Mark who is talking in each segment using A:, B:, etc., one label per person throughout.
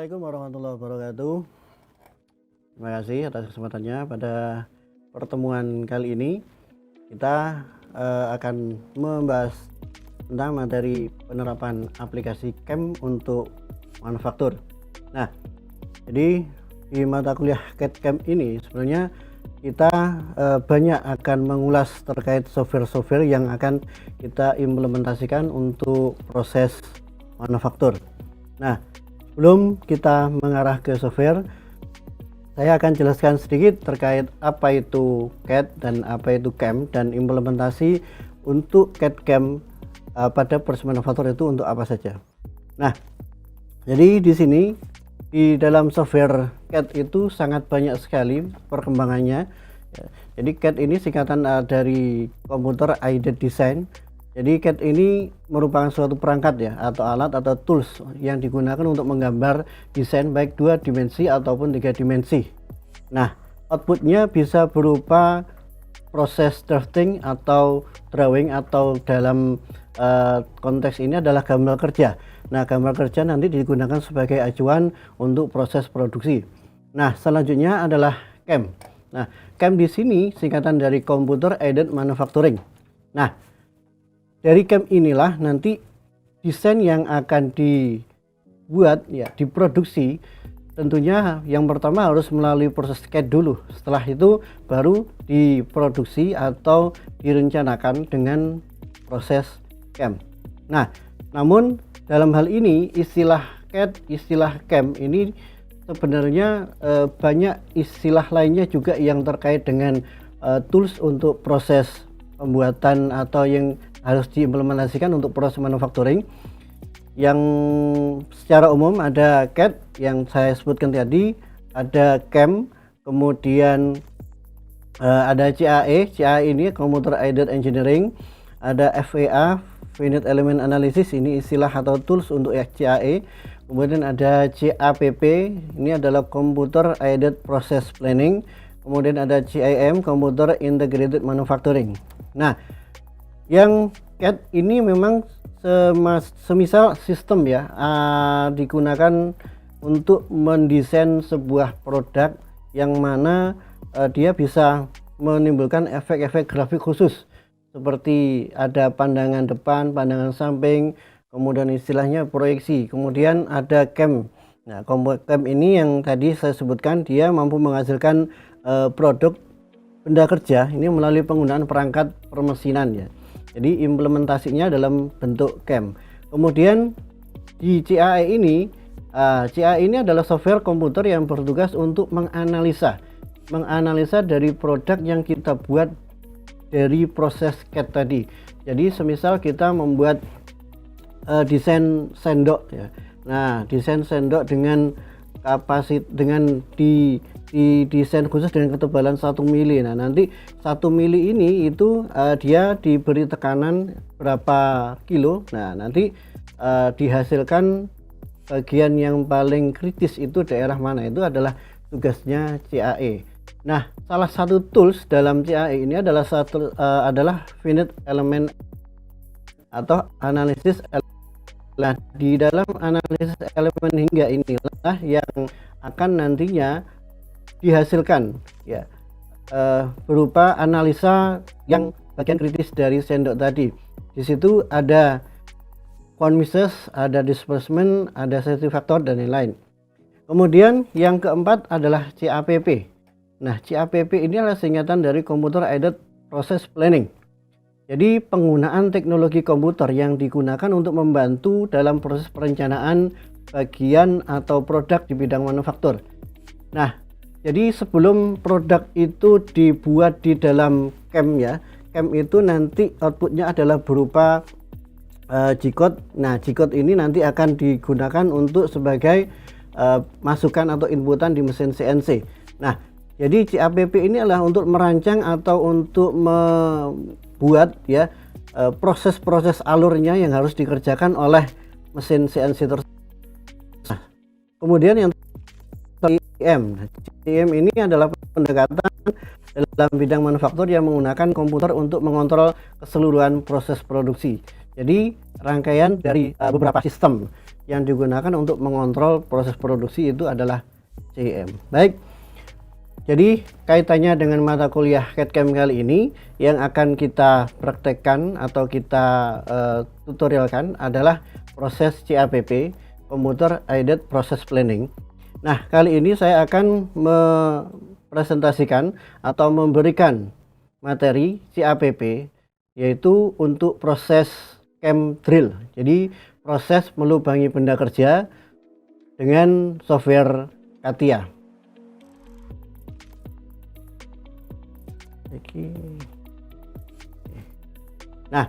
A: Assalamualaikum warahmatullahi wabarakatuh. Terima kasih atas kesempatannya. Pada pertemuan kali ini kita akan membahas tentang materi penerapan aplikasi CAM untuk manufaktur. Nah, jadi di mata kuliah CAD/CAM ini sebenarnya kita banyak akan mengulas terkait software-software yang akan kita implementasikan untuk proses manufaktur. Nah, sebelum kita mengarah ke software, saya akan jelaskan sedikit terkait apa itu CAD dan apa itu CAM dan implementasi untuk CAD/CAM pada proses manufaktur itu untuk apa saja. Nah, jadi di sini di dalam software CAD itu sangat banyak sekali perkembangannya. Jadi CAD ini singkatan dari Computer Aided Design. Jadi CAD ini merupakan suatu perangkat ya, atau alat atau tools yang digunakan untuk menggambar desain baik 2 dimensi ataupun 3 dimensi. Nah, outputnya bisa berupa proses drafting atau drawing, atau dalam konteks ini adalah gambar kerja. Nah, gambar kerja nanti digunakan sebagai acuan untuk proses produksi. Nah, selanjutnya adalah CAM. Nah, CAM di sini singkatan dari Computer Aided Manufacturing. Nah, dari CAM inilah nanti desain yang akan dibuat ya, diproduksi, tentunya yang pertama harus melalui proses CAD dulu. Setelah itu baru diproduksi atau direncanakan dengan proses CAM. Nah, namun dalam hal ini istilah CAD, istilah CAM ini sebenarnya banyak istilah lainnya juga yang terkait dengan tools untuk proses pembuatan atau yang harus diimplementasikan untuk proses manufacturing. Yang secara umum ada CAD yang saya sebutkan tadi, ada CAM, kemudian ada CAE. CAE ini Computer Aided Engineering, ada FEA, Finite Element Analysis, ini istilah atau tools untuk CAE. Kemudian ada CAPP, ini adalah Computer Aided Process Planning. Kemudian ada CIM, Computer Integrated Manufacturing. Nah, yang CAD ini memang semisal sistem ya, digunakan untuk mendesain sebuah produk yang mana dia bisa menimbulkan efek-efek grafik khusus, seperti ada pandangan depan, pandangan samping, kemudian istilahnya proyeksi. Kemudian ada CAM. Nah, CAM ini yang tadi saya sebutkan, dia mampu menghasilkan produk benda kerja ini melalui penggunaan perangkat permesinan ya. Jadi implementasinya dalam bentuk CAM. Kemudian di CAE ini, CAE ini adalah software komputer yang bertugas untuk menganalisa dari produk yang kita buat dari proses CAD tadi. Jadi semisal kita membuat desain sendok ya. Nah, desain sendok dengan dengan desain khusus dengan ketebalan 1 mili. Nah, nanti 1 mili ini itu dia diberi tekanan berapa kilo. Nah, nanti dihasilkan bagian yang paling kritis itu daerah mana, itu adalah tugasnya CAE. Nah, salah satu tools dalam CAE ini adalah Finite Element atau analisis elemen. Nah, di dalam analisis elemen hingga inilah yang akan nantinya dihasilkan ya, berupa analisa yang bagian kritis dari sendok tadi. Di situ ada count misses, ada displacement, ada safety factor dan lain-lain. Kemudian yang keempat adalah CAPP. Nah, CAPP ini adalah singkatan dari Computer Aided Process Planning. Jadi penggunaan teknologi komputer yang digunakan untuk membantu dalam proses perencanaan bagian atau produk di bidang manufaktur. Nah, jadi sebelum produk itu dibuat di dalam CAM ya, CAM itu nanti outputnya adalah berupa G-code. Nah, G-code ini nanti akan digunakan untuk sebagai masukan atau inputan di mesin CNC. Nah, jadi CAPP ini adalah untuk merancang atau untuk membuat ya proses-proses alurnya yang harus dikerjakan oleh mesin CNC tersebut. Nah, kemudian yang CIM. CIM ini adalah pendekatan dalam bidang manufaktur yang menggunakan komputer untuk mengontrol keseluruhan proses produksi. Jadi rangkaian dari beberapa sistem. yang digunakan untuk mengontrol proses produksi itu adalah CIM. Baik, jadi kaitannya dengan mata kuliah CAD/CAM kali ini yang akan kita praktekkan atau kita tutorialkan adalah proses CAPP, Computer Aided Process Planning. Nah, kali ini saya akan mempresentasikan atau memberikan materi CAPP, yaitu untuk proses CAM drill. Jadi proses melubangi benda kerja dengan software CATIA. Nah,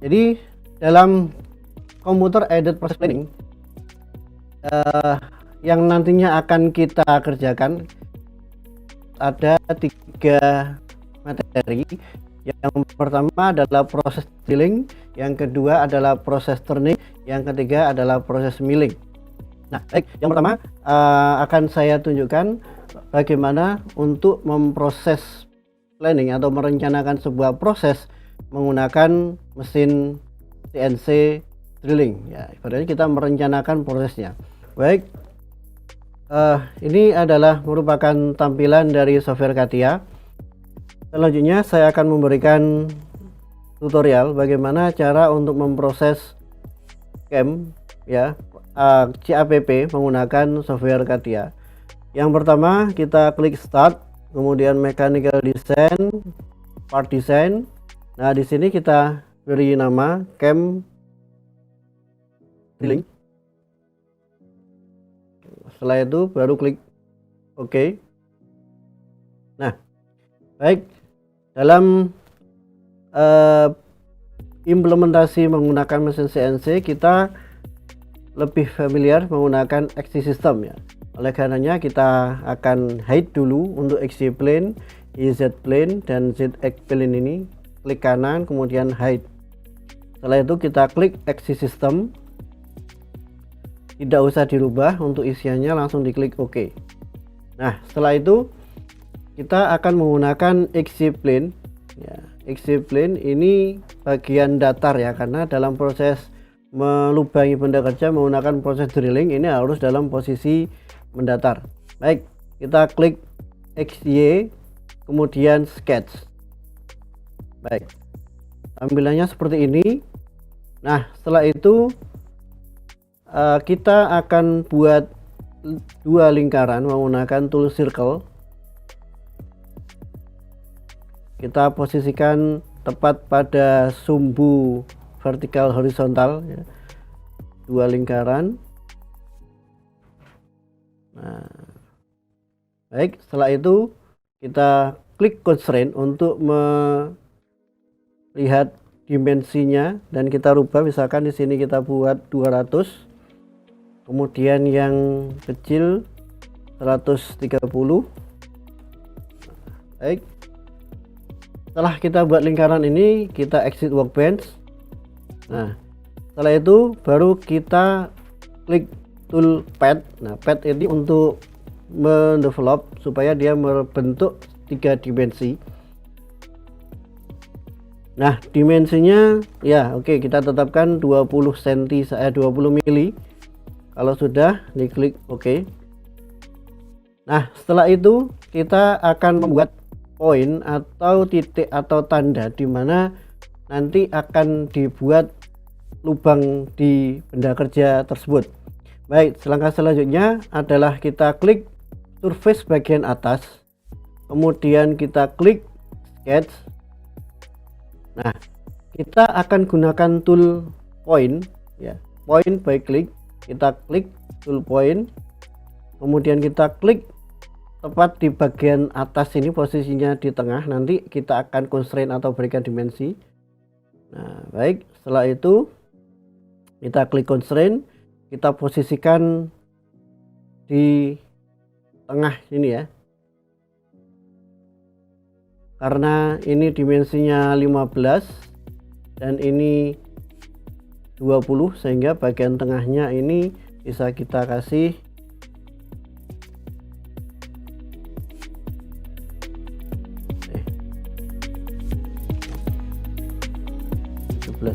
A: jadi dalam Computer Aided Process Planning yang nantinya akan kita kerjakan ada 3 materi. Yang pertama adalah proses drilling, yang kedua adalah proses turning, yang ketiga adalah proses milling. Nah, baik, yang pertama akan saya tunjukkan bagaimana untuk memproses planning atau merencanakan sebuah proses menggunakan mesin CNC drilling. Ya, ibaratnya kita merencanakan prosesnya. Baik, ini adalah merupakan tampilan dari software CATIA. Selanjutnya saya akan memberikan tutorial bagaimana cara untuk memproses CAM, ya, CAPP menggunakan software CATIA. Yang pertama kita klik start, kemudian mechanical design, part design. Nah, di sini kita beri nama CAM drilling. Setelah itu baru klik OK. Nah, baik, dalam implementasi menggunakan mesin CNC kita lebih familiar menggunakan axis system, ya. Oleh karenanya kita akan hide dulu untuk XY plane, YZ plane, dan ZX plane ini. Klik kanan kemudian hide. Setelah itu kita klik axis system, tidak usah dirubah untuk isiannya, langsung diklik OK. Nah, setelah itu kita akan menggunakan XY plane, ya. XY plane ini bagian datar, ya, karena dalam proses melubangi benda kerja menggunakan proses drilling ini harus dalam posisi mendatar. Baik, kita klik XY kemudian sketch. Baik, tampilannya seperti ini. Nah, setelah itu kita akan buat 2 lingkaran menggunakan tool circle. Kita posisikan tepat pada sumbu vertikal horizontal, ya. 2 lingkaran. Nah, baik, setelah itu kita klik constraint untuk melihat dimensinya dan kita rubah. Misalkan di sini kita buat 200, kemudian yang kecil 130. Baik, setelah kita buat lingkaran ini kita exit workbench. Nah, setelah itu baru kita klik tool pad. Nah, pad ini untuk mendevelop supaya dia membentuk 3 dimensi. Nah, dimensinya ya oke, kita tetapkan 20 cm, 20 mili. Kalau sudah, diklik OK. Nah, setelah itu kita akan membuat poin atau titik atau tanda di mana nanti akan dibuat lubang di benda kerja tersebut. Baik, langkah selanjutnya adalah kita klik surface bagian atas, kemudian kita klik sketch. Nah, kita akan gunakan tool point, ya, point by click. Kita klik tool point, kemudian kita klik tepat di bagian atas ini, posisinya di tengah. Nanti kita akan constraint atau berikan dimensi. Nah, baik, setelah itu kita klik constraint, kita posisikan di tengah ini, ya, karena ini dimensinya 15 dan ini 20, sehingga bagian tengahnya ini bisa kita kasih 17.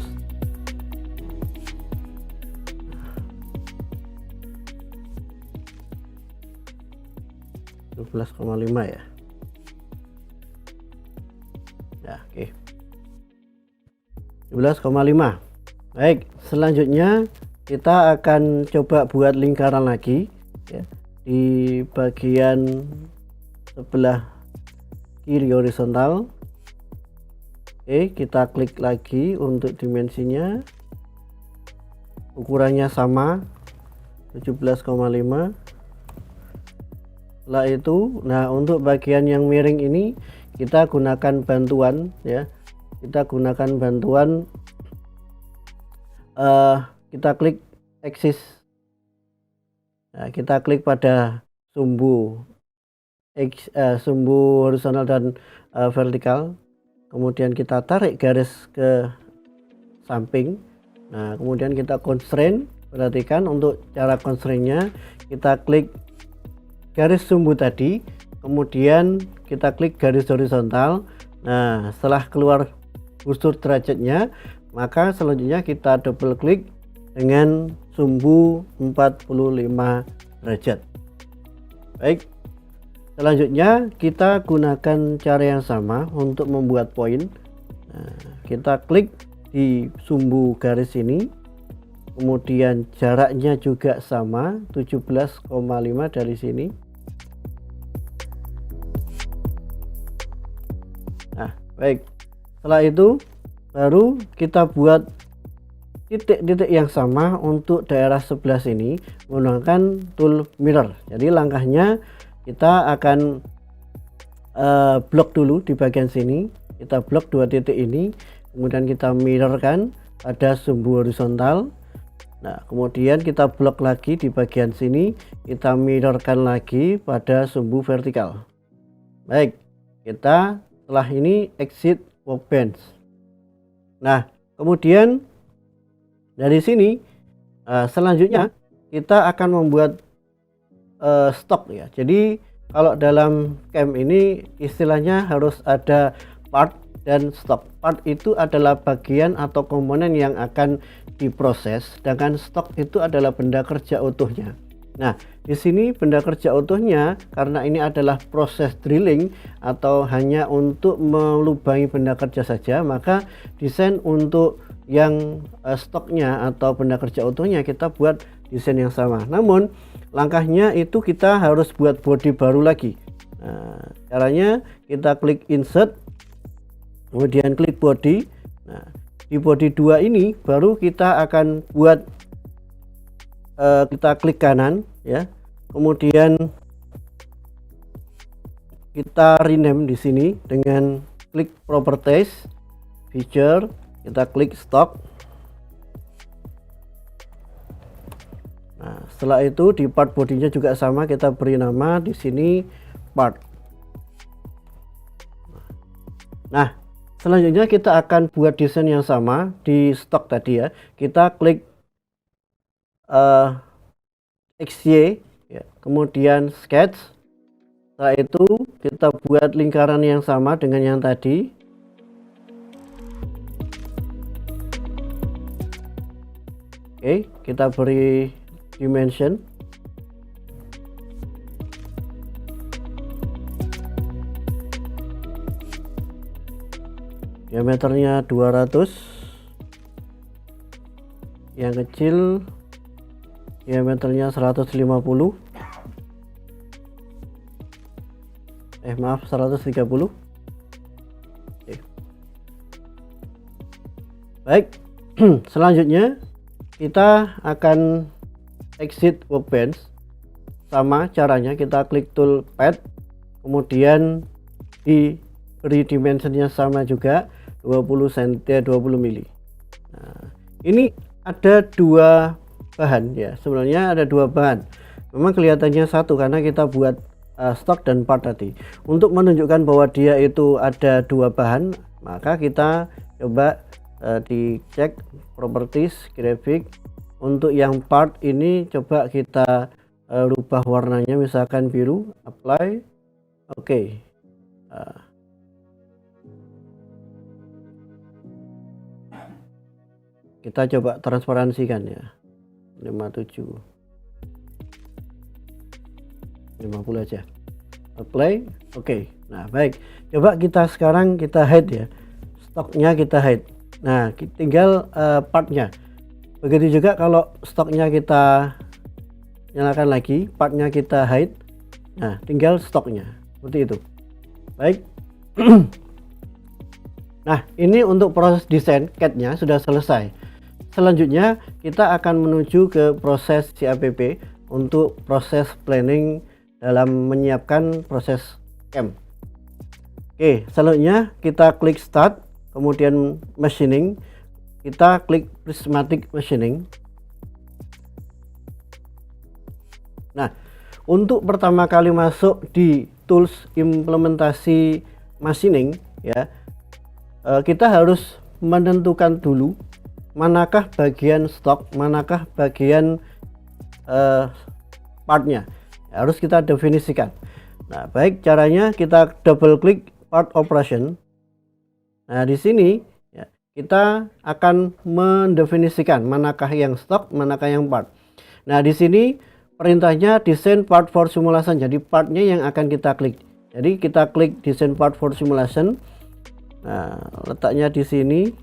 A: 17,5 ya. Ya, oke. 17,5. Baik, selanjutnya kita akan coba buat lingkaran lagi ya, di bagian sebelah kiri horizontal. Oke, kita klik lagi untuk dimensinya, ukurannya sama 17,5. Setelah itu, nah untuk bagian yang miring ini kita gunakan bantuan ya, kita gunakan bantuan kita klik axis. Nah, kita klik pada sumbu sumbu horizontal dan vertikal, kemudian kita tarik garis ke samping. Nah, kemudian kita constraint. Perhatikan untuk cara constraintnya, kita klik garis sumbu tadi, kemudian kita klik garis horizontal. Nah, setelah keluar busur derajatnya, maka selanjutnya kita double klik dengan sumbu 45 derajat. Baik, selanjutnya kita gunakan cara yang sama untuk membuat poin. Nah, kita klik di sumbu garis ini, kemudian jaraknya juga sama 17,5 dari sini. Nah, baik, setelah itu baru kita buat titik-titik yang sama untuk daerah sebelah sini menggunakan tool mirror. Jadi langkahnya kita akan blok dulu di bagian sini, kita blok dua titik ini, kemudian kita mirrorkan pada sumbu horizontal. Nah, kemudian kita blok lagi di bagian sini, kita mirrorkan lagi pada sumbu vertikal. Baik, kita setelah ini exit workbench. Nah, kemudian dari sini selanjutnya kita akan membuat stok ya. Jadi kalau dalam CAM ini istilahnya harus ada part dan stok. Part itu adalah bagian atau komponen yang akan diproses, sedangkan stok itu adalah benda kerja utuhnya. Nah, di sini benda kerja utuhnya karena ini adalah proses drilling atau hanya untuk melubangi benda kerja saja, maka desain untuk yang stoknya atau benda kerja utuhnya kita buat desain yang sama. Namun langkahnya itu kita harus buat body baru lagi. Nah, caranya kita klik insert, kemudian klik body. Nah, di body 2 ini baru kita akan buat kita klik kanan ya, kemudian kita rename di sini dengan klik properties, feature, kita klik stock. Nah, setelah itu di part bodinya juga sama, kita beri nama di sini part. Nah, selanjutnya kita akan buat desain yang sama di stock tadi ya. Kita klik XY ya, kemudian sketch. Setelah itu kita buat lingkaran yang sama dengan yang tadi. Oke, kita beri dimension. Diameternya 200. Yang kecil diameternya 150. Maaf, 130. Oke. Baik. Selanjutnya kita akan exit workbench. Sama caranya, kita klik tool pad, kemudian diberi dimensionnya sama juga 20 cm 20 mili. Nah, ini ada dua bahan ya, sebenarnya ada dua bahan. Memang kelihatannya satu karena kita buat stok dan part tadi. Untuk menunjukkan bahwa dia itu ada dua bahan, maka kita coba dicek properties grafik. Untuk yang part ini coba kita rubah warnanya, misalkan biru, apply. Oke. Kita coba transparansikan ya, 57 50 aja. apply, oke. Nah baik, coba kita sekarang kita hide ya, stoknya kita hide. Nah tinggal partnya. Begitu juga kalau stoknya kita nyalakan lagi, partnya kita hide. Nah tinggal stoknya seperti itu. Baik. Nah ini untuk proses desain CAD-nya sudah selesai. Selanjutnya kita akan menuju ke proses CAPP untuk proses planning dalam menyiapkan proses CAM. Oke, selanjutnya kita klik start, kemudian machining, kita klik prismatic machining. Nah untuk pertama kali masuk di tools implementasi machining ya, kita harus menentukan dulu manakah bagian stok, manakah bagian partnya, harus kita definisikan. Nah baik, caranya kita double klik part operation. Nah di sini ya, kita akan mendefinisikan manakah yang stok, manakah yang part. Nah di sini perintahnya design part for simulation, jadi partnya yang akan kita klik. Jadi kita klik design part for simulation. Nah letaknya di sini.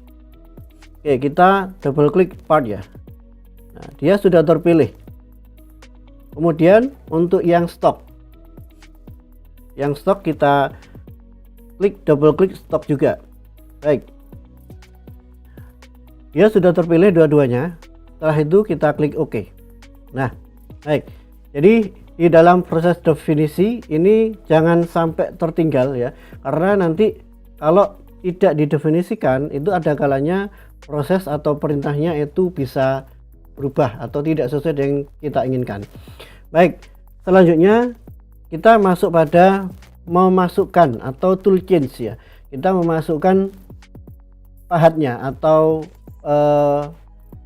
A: Oke, kita double klik part ya. Nah, dia sudah terpilih. Kemudian untuk yang stok, kita klik double klik stok juga. Baik, dia sudah terpilih dua-duanya. Setelah itu kita klik OK. Nah baik, jadi di dalam proses definisi ini jangan sampai tertinggal ya, karena nanti kalau tidak didefinisikan itu ada kalanya proses atau perintahnya itu bisa berubah atau tidak sesuai dengan kita inginkan. Baik, selanjutnya kita masuk pada memasukkan atau tool change ya. Kita memasukkan pahatnya atau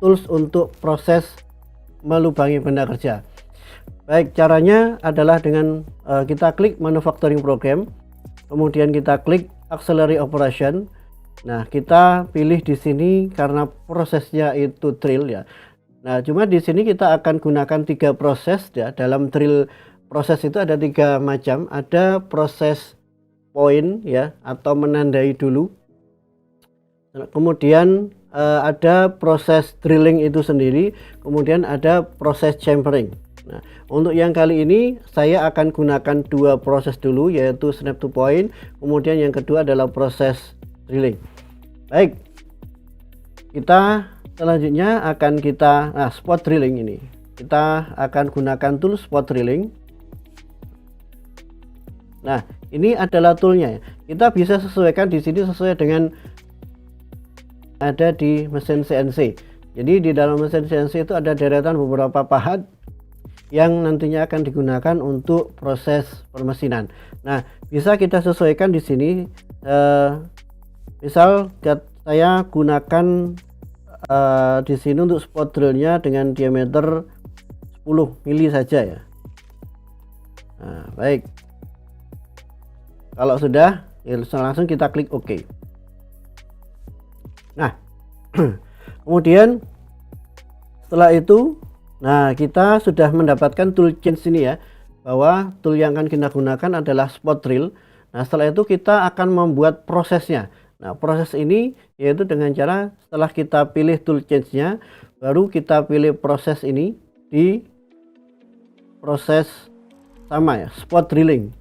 A: tools untuk proses melubangi benda kerja. Baik, caranya adalah dengan kita klik manufacturing program, kemudian kita klik auxiliary operation. Nah kita pilih di sini karena prosesnya itu drill ya. Nah cuma di sini kita akan gunakan 3 proses ya. Dalam drill proses itu ada 3 macam. Ada proses point ya atau menandai dulu. Kemudian ada proses drilling itu sendiri. Kemudian ada proses chambering. Nah untuk yang kali ini saya akan gunakan 2 proses dulu, yaitu snap to point. Kemudian yang kedua adalah proses drilling. Baik, kita selanjutnya akan spot drilling ini. Kita akan gunakan tool spot drilling. Nah, ini adalah toolnya. Kita bisa sesuaikan di sini sesuai dengan ada di mesin CNC. Jadi di dalam mesin CNC itu ada deretan beberapa pahat yang nantinya akan digunakan untuk proses permesinan. Nah, bisa kita sesuaikan di sini. Misal saya gunakan di sini untuk spot drillnya dengan diameter 10 mili saja ya. Nah, baik. Kalau sudah, ya langsung kita klik OK. Nah, kemudian setelah itu, nah kita sudah mendapatkan tool change ini ya, bahwa tool yang akan kita gunakan adalah spot drill. Nah setelah itu kita akan membuat prosesnya. Nah proses ini yaitu dengan cara setelah kita pilih tool change-nya, baru kita pilih proses ini di proses sama ya, spot drilling.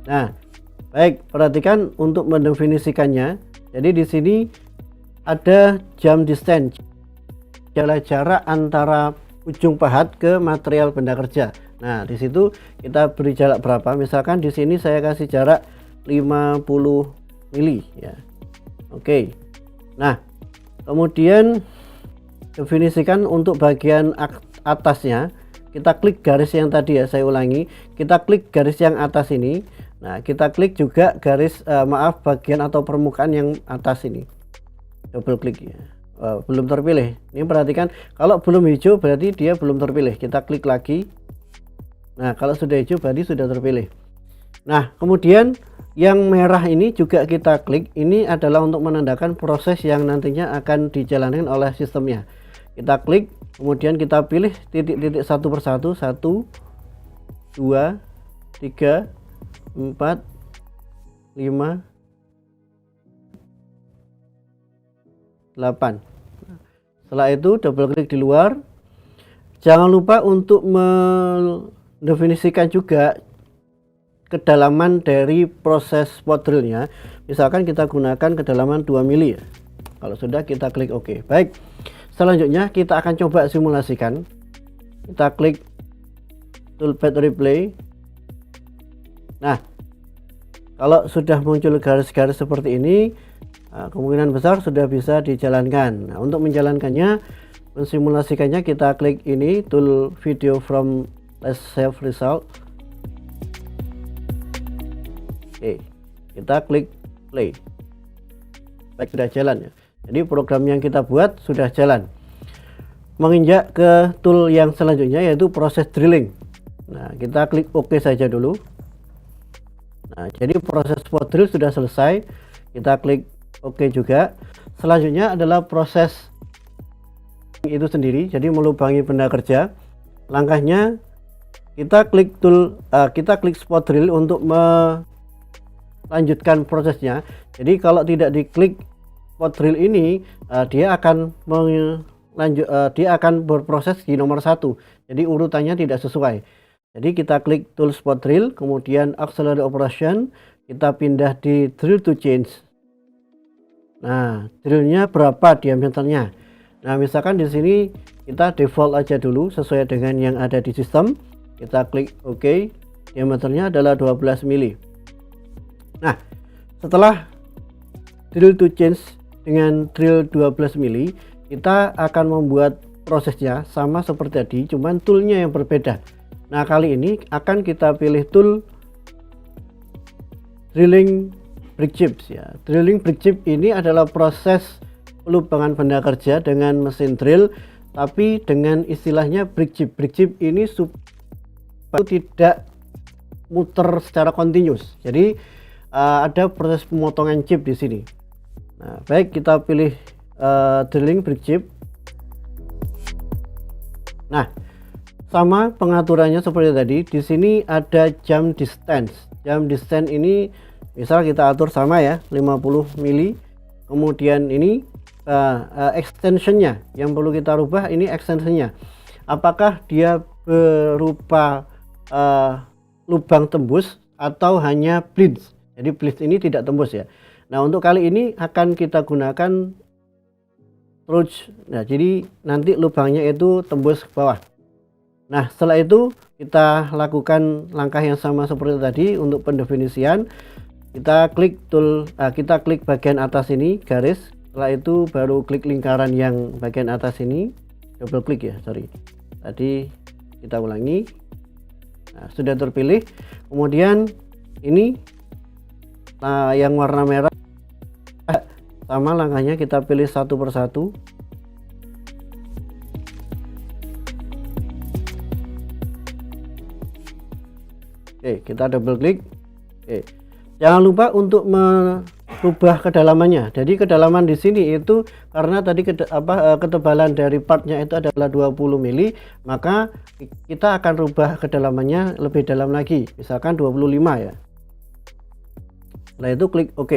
A: Nah baik, perhatikan untuk mendefinisikannya. Jadi di sini ada jam distance, jarak antara ujung pahat ke material benda kerja. Nah di situ kita beri jarak berapa, misalkan di sini saya kasih jarak 50 mili ya. Oke. Nah kemudian definisikan untuk bagian atasnya, kita klik garis yang tadi ya, saya ulangi, kita klik garis yang atas ini. Nah kita klik juga garis bagian atau permukaan yang atas ini, double klik ya. Belum terpilih. Ini perhatikan, kalau belum hijau berarti dia belum terpilih. Kita klik lagi. Nah kalau sudah hijau berarti sudah terpilih. Nah kemudian yang merah ini juga kita klik. Ini adalah untuk menandakan proses yang nantinya akan dijalankan oleh sistemnya. Kita klik, kemudian kita pilih titik-titik satu persatu, 1, 2, 3, 4, 5, 8. Setelah itu double klik di luar. Jangan lupa untuk mendefinisikan juga kedalaman dari proses spot drillnya. Misalkan kita gunakan kedalaman 2 mili ya. Kalau sudah, kita klik OK. Baik, selanjutnya kita akan coba simulasikan. Kita klik toolpad replay. Nah, kalau sudah muncul garis-garis seperti ini, kemungkinan besar sudah bisa dijalankan. Nah, untuk menjalankannya, mensimulasikannya, kita klik ini tool video from let's save result. Oke, kita klik play. Baik, sudah jalan ya. Jadi program yang kita buat sudah jalan. Menginjak ke tool yang selanjutnya, yaitu proses drilling. Nah, kita klik OK saja dulu. Nah, jadi proses spot drill sudah selesai. Kita klik OK juga. Selanjutnya adalah proses itu sendiri, jadi melubangi benda kerja. Langkahnya, kita klik tool, kita klik spot drill untuk melanjutkan prosesnya. Jadi kalau tidak diklik spot drill ini, dia akan berproses di nomor 1. Jadi urutannya tidak sesuai. Jadi kita klik tool spot drill, kemudian auxiliary operation, kita pindah di drill to change. Nah, drillnya berapa diameternya? Nah, misalkan di sini kita default aja dulu sesuai dengan yang ada di sistem. Kita klik OK. Diameternya adalah 12 mili. Nah, setelah drill to change dengan drill 12 mili, kita akan membuat prosesnya sama seperti tadi, cuman toolnya yang berbeda. Nah, kali ini akan kita pilih tool drilling brick chips ya. Drilling brick chip ini adalah proses pelubangan benda kerja dengan mesin drill, tapi dengan istilahnya brick chip. Brick chip ini supaya tidak muter secara continuous. Jadi ada proses pemotongan chip di sini. Nah, baik, kita pilih drilling brick chip. Nah, sama pengaturannya seperti tadi. Di sini ada jump distance. Jump distance ini misal kita atur sama ya, 50 mili. Kemudian ini extensionnya yang perlu kita rubah, ini extensionnya. Apakah dia berupa lubang tembus atau hanya blitz? Jadi blitz ini tidak tembus ya. Nah, untuk kali ini akan kita gunakan approach. Nah, jadi nanti lubangnya itu tembus ke bawah. Nah, setelah itu kita lakukan langkah yang sama seperti tadi untuk pendefinisian. Kita klik tool, kita klik bagian atas ini garis. Setelah itu baru klik lingkaran yang bagian atas ini, double klik ya, sorry. Tadi kita ulangi. Nah, sudah terpilih. Kemudian ini yang warna merah, sama langkahnya kita pilih satu persatu. Oke, kita double klik. Oke. Jangan lupa untuk merubah kedalamannya. Jadi kedalaman di sini itu karena tadi ketebalan dari partnya itu adalah 20 mili, maka kita akan rubah kedalamannya lebih dalam lagi, misalkan 25 ya. Setelah itu klik OK.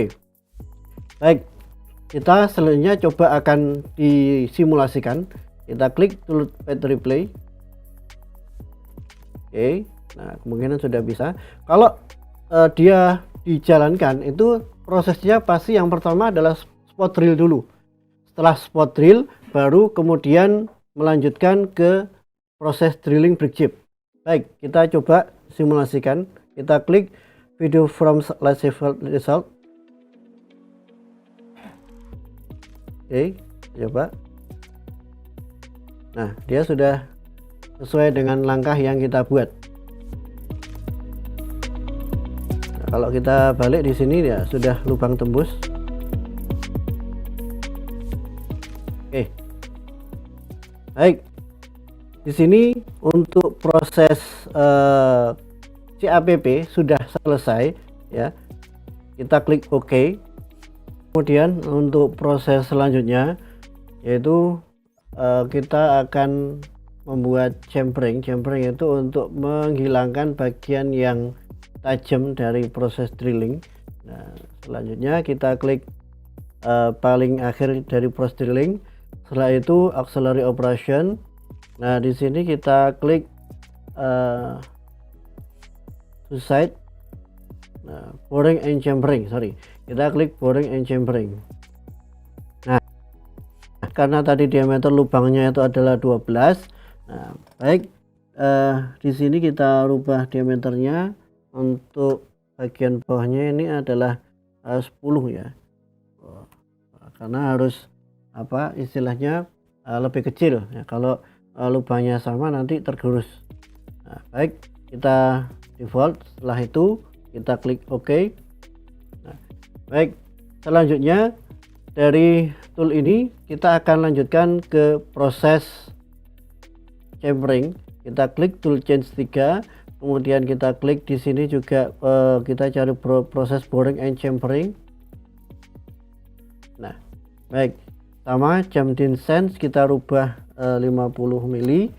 A: Baik, kita selanjutnya coba akan disimulasikan. Kita klik toolpad replay. Oke. Nah, kemungkinan sudah bisa. Kalau dia dijalankan, itu prosesnya pasti yang pertama adalah spot drill dulu. Setelah spot drill, baru kemudian melanjutkan ke proses drilling brick chip. Baik, kita coba simulasikan. Kita klik video from let's save result. Oke, coba. Nah, dia sudah sesuai dengan langkah yang kita buat. Kalau kita balik di sini ya sudah lubang tembus. Oke. Baik. Di sini untuk proses CAPP sudah selesai ya. Kita klik OK. Kemudian untuk proses selanjutnya yaitu kita akan membuat jambring. Jambring itu untuk menghilangkan bagian yang tajam dari proses drilling. Nah, selanjutnya kita klik paling akhir dari proses drilling. Setelah itu auxiliary operation. Nah, di sini kita klik suicide. Nah, boring and chambering, kita klik boring and chambering. Nah, karena tadi diameter lubangnya itu adalah 12. Nah, baik, di sini kita rubah diameternya. Untuk bagian bawahnya ini adalah 10 ya, karena harus istilahnya lebih kecil ya, kalau lubangnya sama nanti tergerus. Nah, baik, kita default. Setelah itu kita klik OK. Nah, baik, selanjutnya dari tool ini kita akan lanjutkan ke proses chambering. Kita klik tool change 3, kemudian kita klik di sini juga kita cari proses boring and chambering. Nah, baik, sama jam distance kita rubah 50 mili.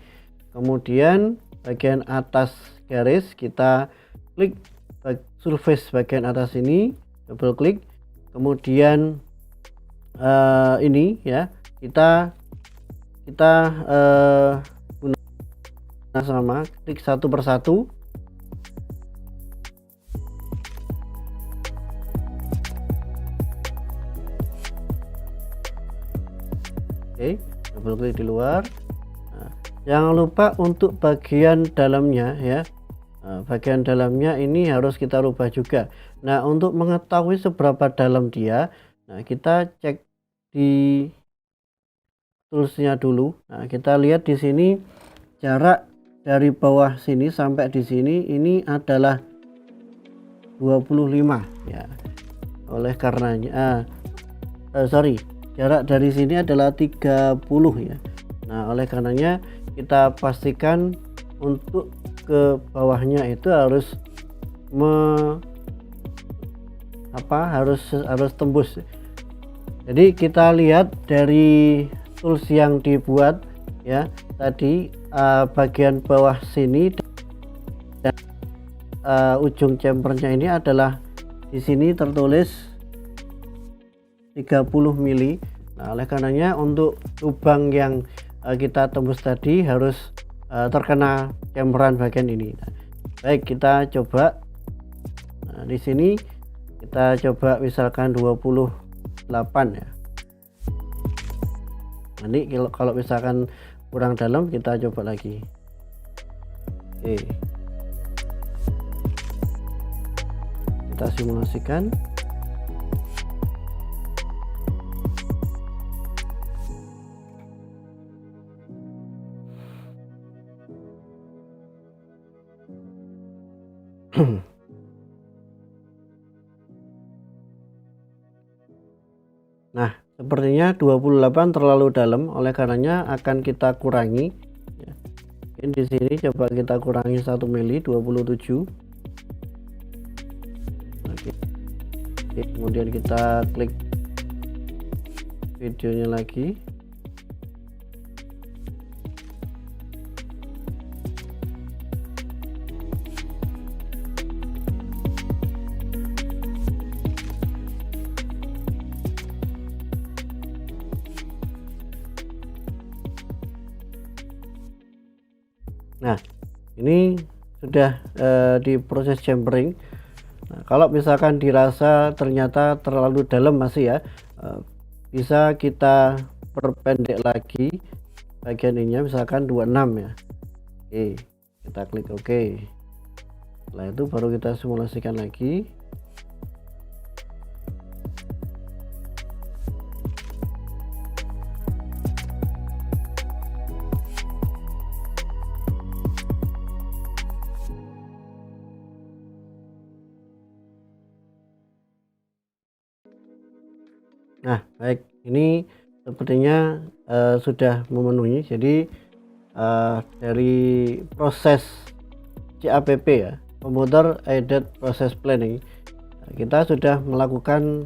A: Kemudian bagian atas garis kita klik surface bagian atas ini, double klik. Kemudian ini ya, kita gunakan sama, klik satu persatu. Oke, double klik di luar. Nah, jangan lupa untuk bagian dalamnya ya. Nah, bagian dalamnya ini harus kita rubah juga. Nah, untuk mengetahui seberapa dalam dia, nah kita cek di toolsnya dulu. Nah, kita lihat di sini jarak dari bawah sini sampai di sini ini adalah 25 ya. Oleh karenanya jarak dari sini adalah 30 ya. Nah, oleh karenanya kita pastikan untuk ke bawahnya itu harus harus tembus. Jadi kita lihat dari tools yang dibuat ya tadi, bagian bawah sini dan ujung chambernya ini adalah di sini tertulis 30 mili. Nah, oleh karenanya untuk lubang yang kita tembus tadi harus terkena chamberan bagian ini. Nah, baik, kita coba. Nah, di sini kita coba misalkan 28 ya. Nanti kalau misalkan kurang dalam kita coba lagi. Oke, kita simulasikan. Nah, sepertinya 28 terlalu dalam, oleh karenanya akan kita kurangi ya. Di sini coba kita kurangi 1 mili, 27. Oke. Kemudian kita klik videonya lagi. Nah, ini sudah di proses chambering. Nah, kalau misalkan dirasa ternyata terlalu dalam masih ya, bisa kita perpendek lagi bagian ininya, misalkan 26 ya. Oke, kita klik OK. Setelah itu baru kita simulasikan lagi. Nah, baik, ini sepertinya sudah memenuhi. Jadi dari proses CAPP ya, Computer Aided Process Planning, kita sudah melakukan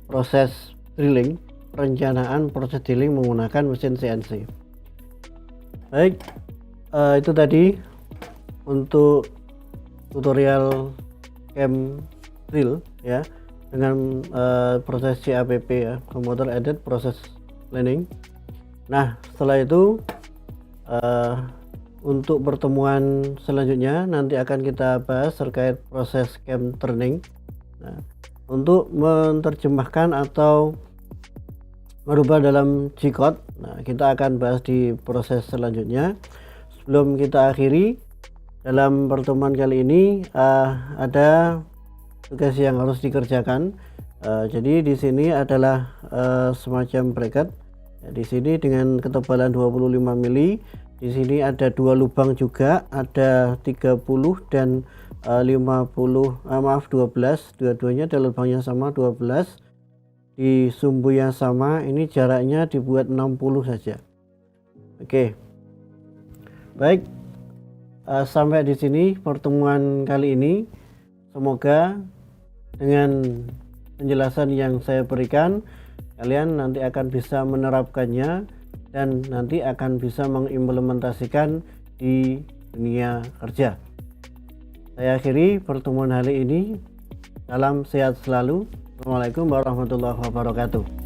A: proses drilling, perencanaan proses drilling menggunakan mesin CNC. Baik, itu tadi untuk tutorial CamDrill ya, dengan proses CAPP ya, Computer Aided Process Planning. Nah, setelah itu untuk pertemuan selanjutnya nanti akan kita bahas terkait proses CamTurning. Nah, untuk menerjemahkan atau merubah dalam G-code, nah kita akan bahas di proses selanjutnya. Sebelum kita akhiri dalam pertemuan kali ini, ada tugas yang harus dikerjakan. Jadi di sini adalah semacam bracket. Ya, di sini dengan ketebalan 25 mili. Di sini ada dua lubang juga, ada 30 dan 12, dua-duanya ada lubangnya sama 12. Di sumbu yang sama, ini jaraknya dibuat 60 saja. Oke. Baik. Sampai di sini pertemuan kali ini. Semoga dengan penjelasan yang saya berikan, kalian nanti akan bisa menerapkannya dan nanti akan bisa mengimplementasikan di dunia kerja. Saya akhiri pertemuan hari ini. Salam sehat selalu. Assalamualaikum warahmatullahi wabarakatuh.